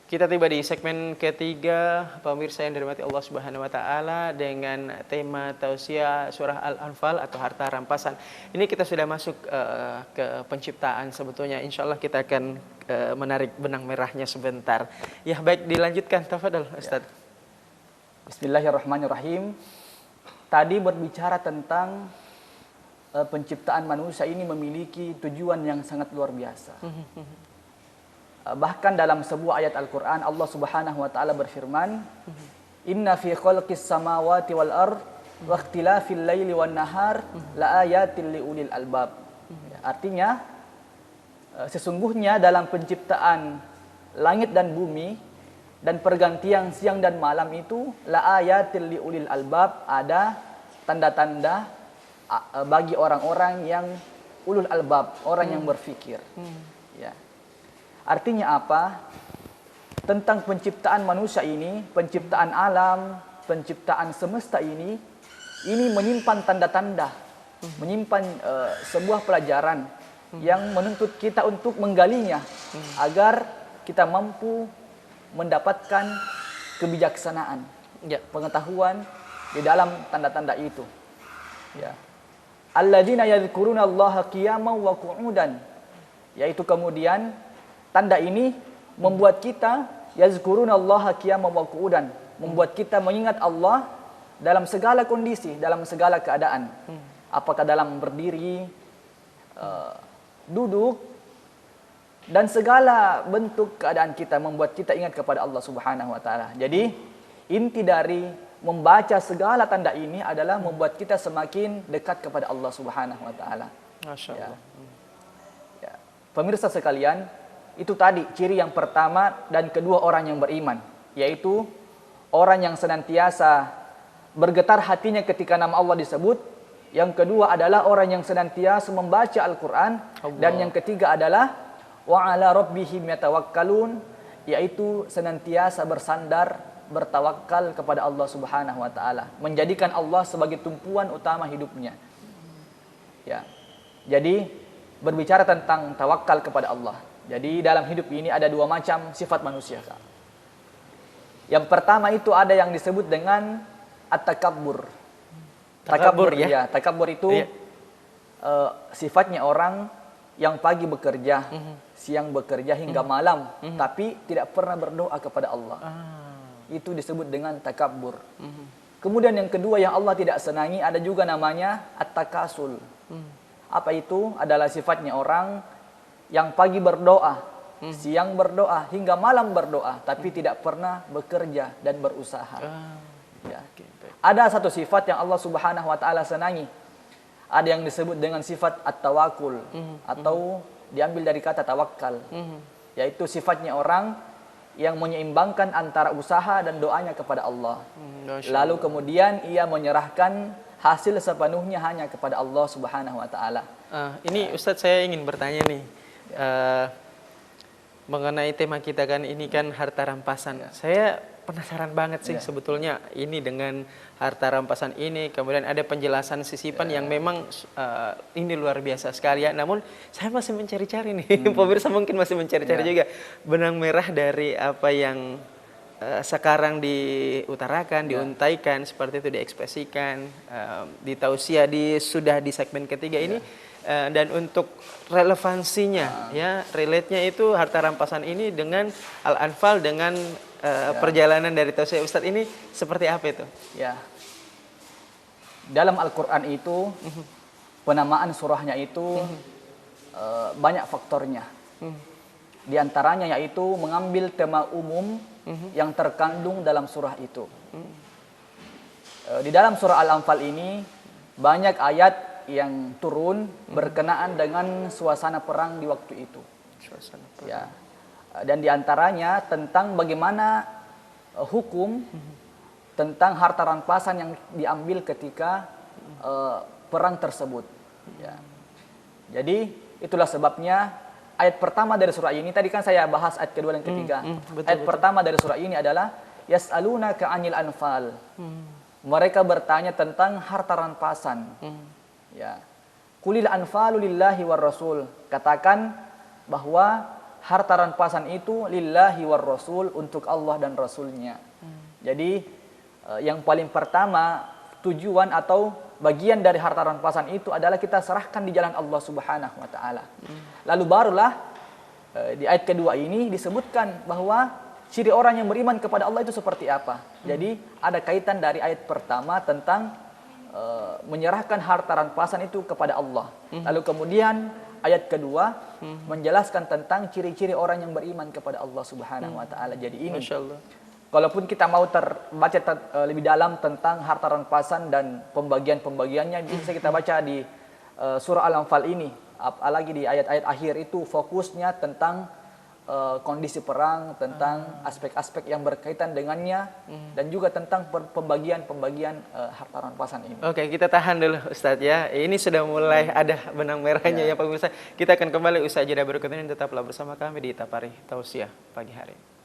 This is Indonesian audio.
Kita tiba di segmen ketiga, pemirsa yang dirahmati Allah Subhanahu wa taala, dengan tema tausiah surah Al-Anfal atau harta rampasan. Ini kita sudah masuk ke penciptaan sebetulnya. Insyaallah kita akan menarik benang merahnya sebentar. Ya, baik, dilanjutkan. Tafadhol Ustaz. Ya. Bismillahirrahmanirrahim. Tadi berbicara tentang penciptaan manusia ini memiliki tujuan yang sangat luar biasa. Bahkan dalam sebuah ayat Al-Quran, Allah Subhanahu wa Ta'ala berfirman, "Inna fi khalqis samawati wal ard wa ikhtilafil laili wan nahar la ayatil liulil albab." Artinya, sesungguhnya dalam penciptaan langit dan bumi dan pergantian siang dan malam itu la ayatil liulil albab, ada tanda-tanda bagi orang-orang yang ulul albab, orang yang berfikir. Ya. Artinya apa? Tentang penciptaan manusia ini, penciptaan alam, penciptaan semesta ini menyimpan tanda-tanda, menyimpan sebuah pelajaran yang menuntut kita untuk menggalinya agar kita mampu mendapatkan kebijaksanaan, pengetahuan di dalam tanda-tanda itu. Ya. Alladzina yadhkuruna Allaha qiyaman wa qu'udan, yaitu kemudian tanda ini membuat kita yazkurunallaha qiyaman wa qu'udan, membuat kita mengingat Allah dalam segala kondisi, dalam segala keadaan. Apakah dalam berdiri, duduk, dan segala bentuk keadaan kita membuat kita ingat kepada Allah Subhanahu wa Ta'ala. Jadi, inti dari membaca segala tanda ini adalah membuat kita semakin dekat kepada Allah Subhanahu wa Ta'ala. Masya Allah. Ya. Pemirsa sekalian, itu tadi ciri yang pertama dan kedua orang yang beriman, yaitu orang yang senantiasa bergetar hatinya ketika nama Allah disebut. Yang kedua adalah orang yang senantiasa membaca Al-Quran. Dan yang ketiga adalah wa ala rabbihim yatawakkalun, yaitu senantiasa bersandar, bertawakal kepada Allah Subhanahu wa Ta'ala, menjadikan Allah sebagai tumpuan utama hidupnya. Ya. Jadi berbicara tentang tawakal kepada Allah. Jadi dalam hidup ini ada dua macam sifat manusia. Yang pertama itu ada yang disebut dengan at-takabbur. Takabbur, ya. Takabbur itu sifatnya orang yang pagi bekerja, siang bekerja hingga malam, tapi tidak pernah berdoa kepada Allah. Itu disebut dengan takabbur. Kemudian yang kedua yang Allah tidak senangi ada juga namanya at-takasul. Apa itu? Adalah sifatnya orang yang pagi berdoa, siang berdoa, hingga malam berdoa, tapi tidak pernah bekerja dan berusaha. Ya. Ada satu sifat yang Allah Subhanahu wa Ta'ala senangi. Ada yang disebut dengan sifat at-tawakul, atau diambil dari kata tawakal, yaitu sifatnya orang yang menyeimbangkan antara usaha dan doanya kepada Allah. Lalu kemudian ia menyerahkan hasil sepenuhnya hanya kepada Allah Subhanahu wa Ta'ala. Ini Ustadz, saya ingin bertanya nih. Mengenai tema kita kan ini kan harta rampasan. Saya penasaran banget sih sebetulnya ini dengan harta rampasan ini. Kemudian ada penjelasan sisipan yang memang ini luar biasa sekali ya. Namun saya masih mencari-cari nih. Pemirsa mungkin masih mencari-cari juga benang merah dari apa yang sekarang diutarakan, diuntaikan, seperti itu diekspresikan, ditausiah sudah di segmen ketiga ini. Dan untuk relevansinya, ya, relate-nya itu harta rampasan ini dengan Al-Anfal, dengan perjalanan dari tausiah Ustadz ini seperti apa itu? Ya, dalam Al-Quran itu penamaan surahnya itu banyak faktornya. Di antaranya yaitu mengambil tema umum yang terkandung dalam surah itu. Di dalam surah Al-Anfal ini banyak ayat yang turun berkenaan dengan suasana perang di waktu itu. Ya. Dan diantaranya tentang bagaimana hukum tentang harta rampasan yang diambil ketika perang tersebut. Ya. Jadi itulah sebabnya ayat pertama dari surah ini, tadi kan saya bahas ayat kedua dan ketiga. Ayat pertama dari surah ini adalah yas'alunaka 'anil anfal. Mereka bertanya tentang harta rampasan. Ya. Qulil anfalu lillahi war rasul. Katakan bahwa harta rampasan itu lillahi war rasul, untuk Allah dan Rasulnya. Jadi yang paling pertama tujuan atau bagian dari harta rampasan itu adalah kita serahkan di jalan Allah Subhanahu wa taala. Lalu barulah di ayat kedua ini disebutkan bahwa ciri orang yang beriman kepada Allah itu seperti apa. Jadi ada kaitan dari ayat pertama tentang menyerahkan harta rampasan itu kepada Allah. Lalu kemudian ayat kedua menjelaskan tentang ciri-ciri orang yang beriman kepada Allah Subhanahu wa taala. Jadi ini, Masya Allah. kalaupun kita mau baca lebih dalam tentang harta rampasan dan pembagian-pembagiannya, bisa kita baca di surah Al-Anfal ini. Apalagi di ayat-ayat akhir itu fokusnya tentang kondisi perang, tentang aspek-aspek yang berkaitan dengannya, dan juga tentang pembagian-pembagian harta rampasan ini. Oke, kita tahan dulu Ustadz ya. Ini sudah mulai ada benang merahnya ya pemirsa. Kita akan kembali usai jeda berikut ini. Tetaplah bersama kami di Tapari Tausiah pagi hari.